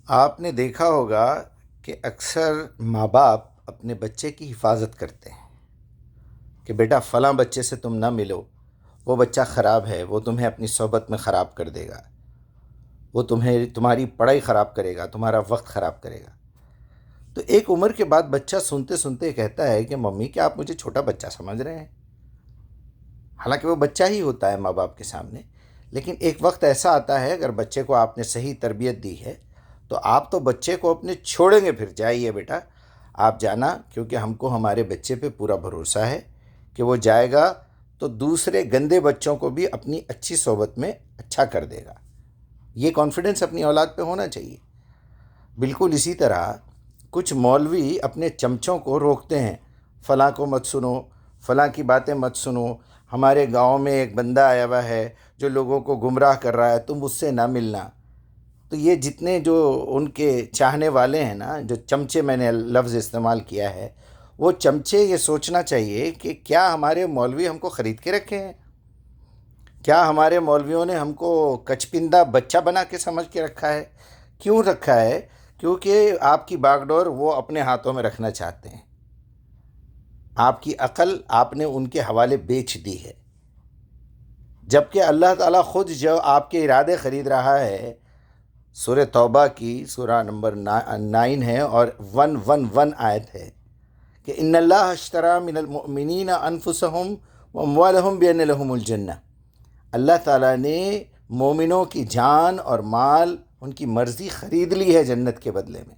آپ نے دیکھا ہوگا کہ اکثر ماں باپ اپنے بچے کی حفاظت کرتے ہیں کہ بیٹا فلاں بچے سے تم نہ ملو، وہ بچہ خراب ہے، وہ تمہیں اپنی صحبت میں خراب کر دے گا، وہ تمہاری پڑھائی خراب کرے گا، تمہارا وقت خراب کرے گا۔ تو ایک عمر کے بعد بچہ سنتے سنتے کہتا ہے کہ ممی کیا آپ مجھے چھوٹا بچہ سمجھ رہے ہیں؟ حالانکہ وہ بچہ ہی ہوتا ہے ماں باپ کے سامنے، لیکن ایک وقت ایسا آتا ہے اگر بچے کو آپ نے صحیح تربیت دی ہے تو آپ تو بچے کو اپنے چھوڑیں گے، پھر جائیے بیٹا آپ جانا، کیونکہ ہم کو ہمارے بچے پہ پورا بھروسہ ہے کہ وہ جائے گا تو دوسرے گندے بچوں کو بھی اپنی اچھی صحبت میں اچھا کر دے گا۔ یہ کانفیڈنس اپنی اولاد پہ ہونا چاہیے۔ بالکل اسی طرح کچھ مولوی اپنے چمچوں کو روکتے ہیں، فلاں کو مت سنو، فلاں کی باتیں مت سنو، ہمارے گاؤں میں ایک بندہ آیا ہوا ہے جو لوگوں کو گمراہ کر رہا ہے، تم اس سے نہ ملنا۔ تو یہ جتنے جو ان کے چاہنے والے ہیں نا، جو چمچے میں نے لفظ استعمال کیا ہے، وہ چمچے یہ سوچنا چاہیے کہ کیا ہمارے مولوی ہم کو خرید کے رکھے ہیں؟ کیا ہمارے مولویوں نے ہم کو کچپندہ بچہ بنا کے سمجھ کے رکھا ہے؟ کیوں رکھا ہے؟ کیونکہ آپ کی باغ ڈور وہ اپنے ہاتھوں میں رکھنا چاہتے ہیں۔ آپ کی عقل آپ نے ان کے حوالے بیچ دی ہے، جبکہ اللہ تعالیٰ خود جو آپ کے ارادے خرید رہا ہے۔ سورہ توبہ کی سورہ نمبر 9 ہے اور 111 آیت ہے کہ ان اللہ اشتری من المؤمنین انفسہم واموالہم بان لہم الجنہ۔ اللہ تعالیٰ نے مومنوں کی جان اور مال، ان کی مرضی خرید لی ہے جنت کے بدلے میں،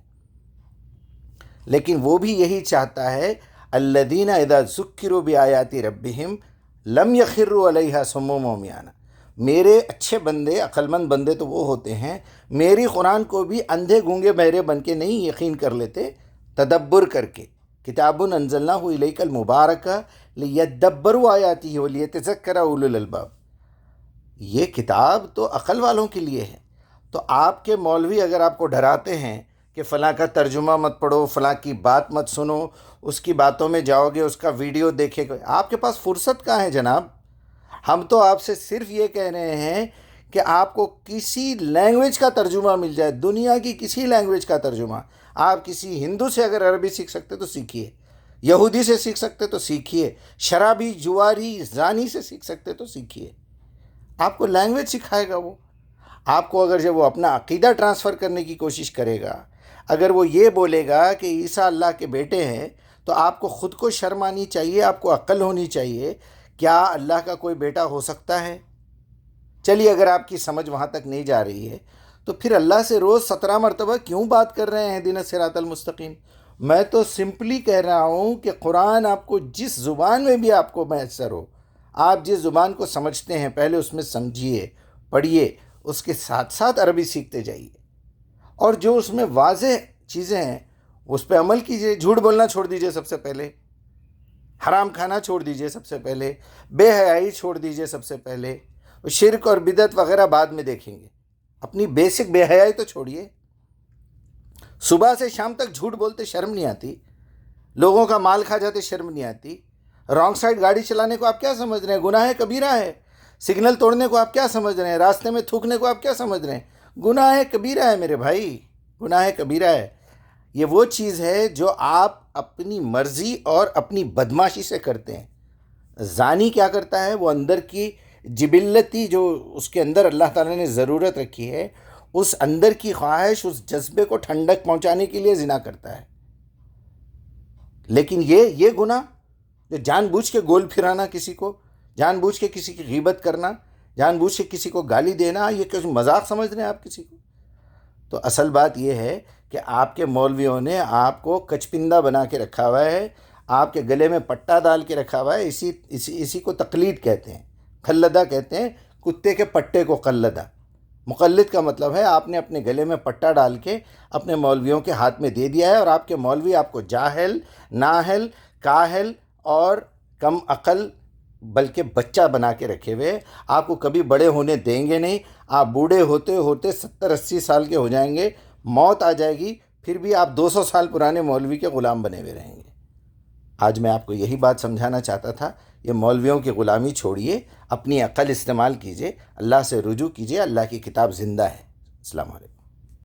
لیکن وہ بھی یہی چاہتا ہے الذین اذا ذکروا بآیات ربہم لم یخروا علیہا صما وعمیانا۔ میرے اچھے بندے، عقل مند بندے تو وہ ہوتے ہیں میری قرآن کو بھی اندھے گونگے بہرے بن کے نہیں یقین کر لیتے، تدبر کر کے۔ کتاب انزلناہ الیک المبارک لیدبروا آیاتہ ولیتذکر اولو الالباب۔ یہ کتاب تو عقل والوں کے لیے ہے۔ تو آپ کے مولوی اگر آپ کو ڈراتے ہیں کہ فلاں کا ترجمہ مت پڑھو، فلاں کی بات مت سنو، اس کی باتوں میں جاؤ گے، اس کا ویڈیو دیکھے گا، آپ کے پاس فرصت کہاں ہے جناب؟ ہم تو آپ سے صرف یہ کہہ رہے ہیں کہ آپ کو کسی لینگویج کا ترجمہ مل جائے، دنیا کی کسی لینگویج کا ترجمہ۔ آپ کسی ہندو سے اگر عربی سیکھ سکتے تو سیکھیے، یہودی سے سیکھ سکتے تو سیکھیے، شرابی جواری زانی سے سیکھ سکتے تو سیکھیے۔ آپ کو لینگویج سکھائے گا وہ۔ آپ کو اگر جب وہ اپنا عقیدہ ٹرانسفر کرنے کی کوشش کرے گا، اگر وہ یہ بولے گا کہ عیسیٰ اللہ کے بیٹے ہیں، تو آپ کو خود کو شرم آنی چاہیے، آپ کو عقل ہونی چاہیے۔ کیا اللہ کا کوئی بیٹا ہو سکتا ہے؟ چلیے اگر آپ کی سمجھ وہاں تک نہیں جا رہی ہے تو پھر اللہ سے روز 17 مرتبہ کیوں بات کر رہے ہیں اہدنا الصراط المستقیم؟ میں تو سمپلی کہہ رہا ہوں کہ قرآن آپ کو جس زبان میں بھی آپ کو میسر ہو، آپ جس زبان کو سمجھتے ہیں پہلے اس میں سمجھیے، پڑھیے، اس کے ساتھ ساتھ عربی سیکھتے جائیے، اور جو اس میں واضح چیزیں ہیں اس پہ عمل کیجیے۔ جھوٹ بولنا چھوڑ دیجیے سب سے پہلے، حرام کھانا چھوڑ دیجیے سب سے پہلے، بے حیائی چھوڑ دیجیے سب سے پہلے، شرک اور بدعت وغیرہ بعد میں دیکھیں گے۔ اپنی بیسک بے حیائی تو چھوڑیے۔ صبح سے شام تک جھوٹ بولتے شرم نہیں آتی؟ لوگوں کا مال کھا جاتے شرم نہیں آتی؟ رانگ سائڈ گاڑی چلانے کو آپ کیا سمجھ رہے ہیں؟ گناہ کبیرہ ہے۔ سگنل توڑنے کو آپ کیا سمجھ رہے ہیں؟ راستے میں تھوکنے کو آپ کیا سمجھ رہے ہیں؟ گناہ کبیرہ ہے میرے بھائی، گناہ کبیرہ ہے۔ یہ وہ چیز ہے جو آپ اپنی مرضی اور اپنی بدماشی سے کرتے ہیں۔ زانی کیا کرتا ہے؟ وہ اندر کی جبلتی، جو اس کے اندر اللہ تعالیٰ نے ضرورت رکھی ہے، اس اندر کی خواہش، اس جذبے کو ٹھنڈک پہنچانے کے لیے زنا کرتا ہے۔ لیکن یہ گناہ جو جان بوجھ کے گول پھرانا، کسی کو جان بوجھ کے کسی کی غیبت کرنا، جان بوجھ کے کسی کو گالی دینا، یہ کچھ مذاق سمجھ رہے ہیں آپ کسی کو؟ تو اصل بات یہ ہے کہ آپ کے مولویوں نے آپ کو کچپندہ بنا کے رکھا ہوا ہے، آپ کے گلے میں پٹا ڈال کے رکھا ہوا ہے۔ اسی کو تقلید کہتے ہیں، قلدہ کہتے ہیں، کتے کے پٹے کو قلدہ۔ مقلد کا مطلب ہے آپ نے اپنے گلے میں پٹا ڈال کے اپنے مولویوں کے ہاتھ میں دے دیا ہے، اور آپ کے مولوی آپ کو جاہل، نااہل، کاہل اور کم عقل بلکہ بچہ بنا کے رکھے ہوئے۔ آپ کو کبھی بڑے ہونے دیں گے نہیں۔ آپ بوڑھے ہوتے ہوتے 70-80 سال کے ہو جائیں گے، موت آ جائے گی، پھر بھی آپ 200 سال پرانے مولوی کے غلام بنے ہوئے رہیں گے۔ آج میں آپ کو یہی بات سمجھانا چاہتا تھا، یہ مولویوں کی غلامی چھوڑیے، اپنی عقل استعمال کیجیے، اللہ سے رجوع کیجیے، اللہ کی کتاب زندہ ہے۔ السلام علیکم۔